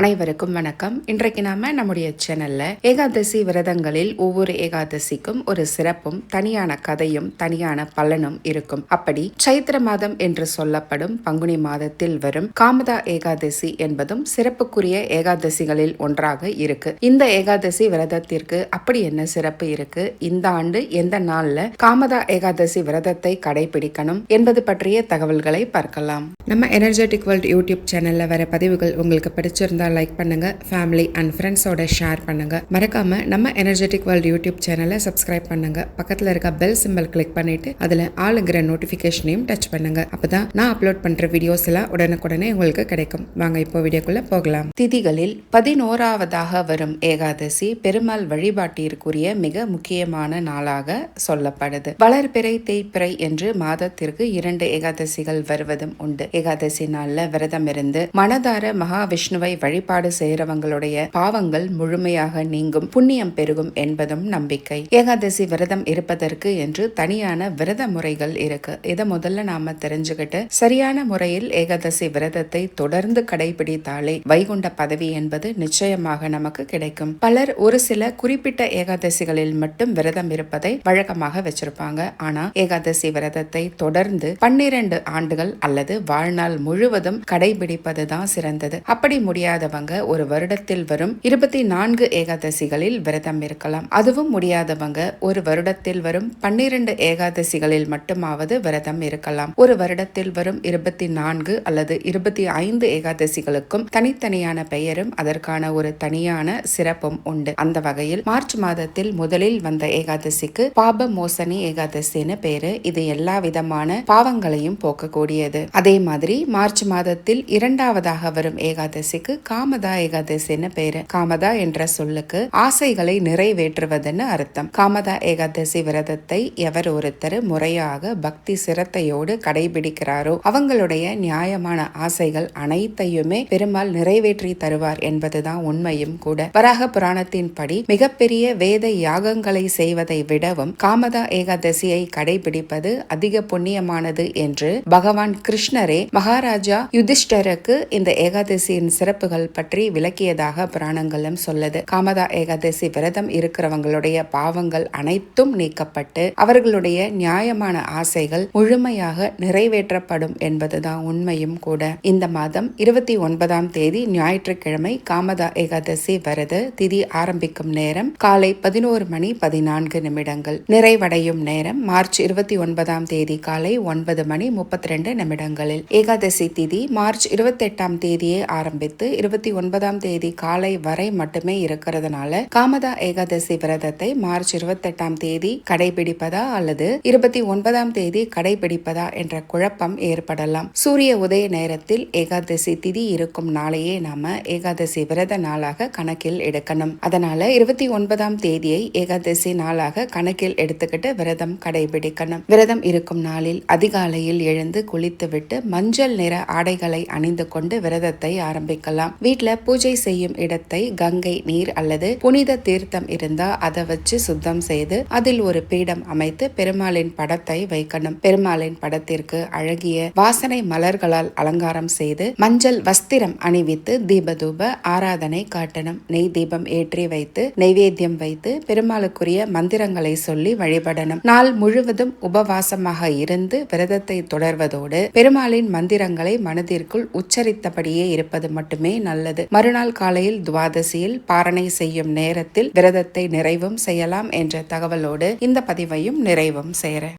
அனைவருக்கும் வணக்கம். இன்றைக்கு நாம நம்முடைய சேனல்ல ஏகாதசி விரதங்களில் ஒவ்வொரு ஏகாதசிக்கும் ஒரு சிறப்பும் தனியான கதையும் தனியான பலனும் இருக்கும். அப்படி சைத்திர மாதம் என்று சொல்லப்படும் பங்குனி மாதத்தில் வரும் காமதா ஏகாதசி என்பதும் சிறப்புக்குரிய ஏகாதசிகளில் ஒன்றாக இருக்கு. இந்த ஏகாதசி விரதத்திற்கு அப்படி என்ன சிறப்பு இருக்கு, இந்த ஆண்டு எந்த நாள்ல காமதா ஏகாதசி விரதத்தை கடைபிடிக்கணும் என்பது பற்றிய தகவல்களை பார்க்கலாம். நம்ம எனர்ஜெட்டிக் வேர்ல்ட் யூடியூப் சேனல்ல வர பதிவுகள் உங்களுக்கு பிடிச்சிருந்தா லைக் பண்ணுங்க, ஃபேமிலி அண்ட் ஃப்ரெண்ட்ஸோட ஷேர் பண்ணுங்க. மறக்காம நம்ம எனர்ஜெட்டிக் வேர்ல்ட் யூடியூப் சேனலை சப்ஸ்கிரைப் பண்ணுங்க. பக்கத்துல இருக்க பெல் சிம்பல் கிளிக் பண்ணிட்டு அதுல ஆளுங்கிற நோட்டிபிகேஷனையும் டச் பண்ணுங்க. அப்பதான் நான் அப்லோட் பண்ற வீடியோஸ் எல்லாம் உடனுக்குடனே உங்களுக்கு கிடைக்கும். வாங்க இப்போ வீடியோக்குள்ள போகலாம். திதிகளில் 11ஆவதாக வரும் ஏகாதசி பெருமாள் வழிபாட்டிற்குரிய மிக முக்கியமான நாளாக சொல்லப்படுது. வளர்பிறை தேய்பிறை என்று மாதத்திற்கு 2 ஏகாதசிகள் வருவதும் உண்டு. ஏகாதசி நாள்ல விரதம் இருந்து மனதார மகாவிஷ்ணுவை வழிபாடு செய்யறவங்களுடைய பாவங்கள் முழுமையாக நீங்கும், புண்ணியம் பெருகும் என்பதும் நம்பிக்கை. ஏகாதசி விரதம் இருப்பதற்கு என்று தனியான விரத முறைகள் இருக்கு. இதை முதல்ல நாம தெரிஞ்சுக்கிட்டு சரியான முறையில் ஏகாதசி விரதத்தை தொடர்ந்து கடைபிடித்தாலே வைகுண்ட பதவி என்பது நிச்சயமாக நமக்கு கிடைக்கும். பலர் ஒரு சில குறிப்பிட்ட ஏகாதசிகளில் மட்டும் விரதம் இருப்பதை வழக்கமாக வச்சிருப்பாங்க. ஆனா ஏகாதசி விரதத்தை தொடர்ந்து 12 ஆண்டுகள் அல்லது வாழ்நாள் முழுவதும் கடைபிடிப்பதுதான் சிறந்தது. அப்படி முடியாதவங்க ஒரு வருடத்தில் வரும் 24 ஏகாதசிகளில் விரதம் இருக்கலாம். அதுவும் முடியாதவங்க ஒரு வருடத்தில் வரும் 12 ஏகாதசிகளில் மட்டுமாவது விரதம் இருக்கலாம். ஒரு வருடத்தில் வரும் 24 அல்லது 25 ஏகாதசிகளுக்கும் தனித்தனியான பெயரும் அதற்கான ஒரு தனியான சிறப்பும் உண்டு. அந்த வகையில் மார்ச் மாதத்தில் முதலில் வந்த ஏகாதசிக்கு பாப மோசனி ஏகாதசின்னு பேரு. இது எல்லா விதமான பாவங்களையும் போக்கக்கூடியது. அதே மாதிரி மார்ச் மாதத்தில் 2ஆவதாக வரும் ஏகாதசிக்கு காமதா ஏகாதசின்னு பேரு. காமதா என்ற சொல்லுக்கு ஆசைகளை நிறைவேற்றுவதுன்னு அர்த்தம். காமதா ஏகாதசி விரதத்தை எவர் ஒருத்தர் முறையாக பக்தி சிரத்தையோடு கடைபிடிக்கிறாரோ அவங்களுடைய நியாயமான ஆசைகள் அனைத்தையுமே பெருமாள் நிறைவேற்றி தருவார் என்பதுதான் உண்மையும் கூட. வராக புராணத்தின் படி மிகப்பெரிய வேத யாகங்களை செய்வதை விடவும் காமதா ஏகாதசியை கடைபிடிப்பது அதிக புண்ணியமானது என்று பகவான் கிருஷ்ணரே மகாராஜா யுதிஷ்டருக்கு இந்த ஏகாதசியின் சிறப்புகள் பற்றி விளக்கியதாக புராணங்களும் சொல்லுது. காமதா ஏகாதசி விரதம் இருக்கிறவங்களுடைய பாவங்கள் அனைத்தும் நீக்கப்பட்டு அவர்களுடைய நியாயமான ஆசைகள் முழுமையாக நிறைவேற்றப்படும் என்பதுதான் உண்மையும் கூட. இந்த மாதம் 29ஆம் தேதி ஞாயிற்றுக்கிழமை காமதா ஏகாதசி வருது. திதி ஆரம்பிக்கும் நேரம் காலை 11:14 நிறைவடையும் நேரம் மார்ச் 29ஆம் தேதி காலை 9:32 ஏகாதசி திதி மார்ச் 28ஆம் தேதியே ஆரம்பித்து 29ஆம் தேதி காலை வரை மட்டுமே இருக்கிறதுனால காமதா ஏகாதசி விரதத்தை மார்ச் 28ஆம் தேதி கடைபிடிப்பதா அல்லது 29ஆம் தேதி கடைபிடிப்பதா என்ற குழப்பம் ஏற்படலாம். சூரிய உதய நேரத்தில் ஏகாதசி திதி இருக்கும் நாளையே நாம ஏகாதசி விரத நாளாக கணக்கில் எடுக்கணும். அதனால 29ஆம் தேதியை ஏகாதசி நாளாக கணக்கில் எடுத்துக்கிட்டு விரதம் கடைபிடிக்கணும். விரதம் இருக்கும் நாளில் அதிகாலையில் எழுந்து குளித்துவிட்டு மஞ்சள் நிற ஆடைகளை அணிந்து கொண்டு விரதத்தை ஆரம்பிக்கலாம். வீட்டுல பூஜை செய்யும் இடத்தை கங்கை நீர் அல்லது புனித தீர்த்தம் இருந்தா அதை வச்சு சுத்தம் செய்து அதில் ஒரு பீடம் அமைத்து பெருமாளின் படத்தை வைக்கணும். பெருமாளின் படத்திற்கு அழகிய வாசனை மலர்களால் அலங்காரம் செய்து மஞ்சள் வஸ்திரம் அணிவித்து தீபதூப ஆராதனை காட்டணும். நெய் தீபம் ஏற்றி வைத்து நைவேத்தியம் வைத்து பெருமாளுக்குரிய மந்திரங்களை சொல்லி வழிபடணும். நாள் முழுவதும் உபவாசமாக இருந்து விரதத்தை தொடர்வதோடு பெருமாளின் மந்திரங்களை மனதிற்குள் உச்சரித்தபடியே இருப்பது மட்டுமே நல்லது. மறுநாள் காலையில் துவாதசியில் பாரணை செய்யும் நேரத்தில் விரதத்தை நிறைவும் செய்யலாம் என்ற தகவலோடு இந்த பதிவையும் நிறைவும் செய்கிறேன்.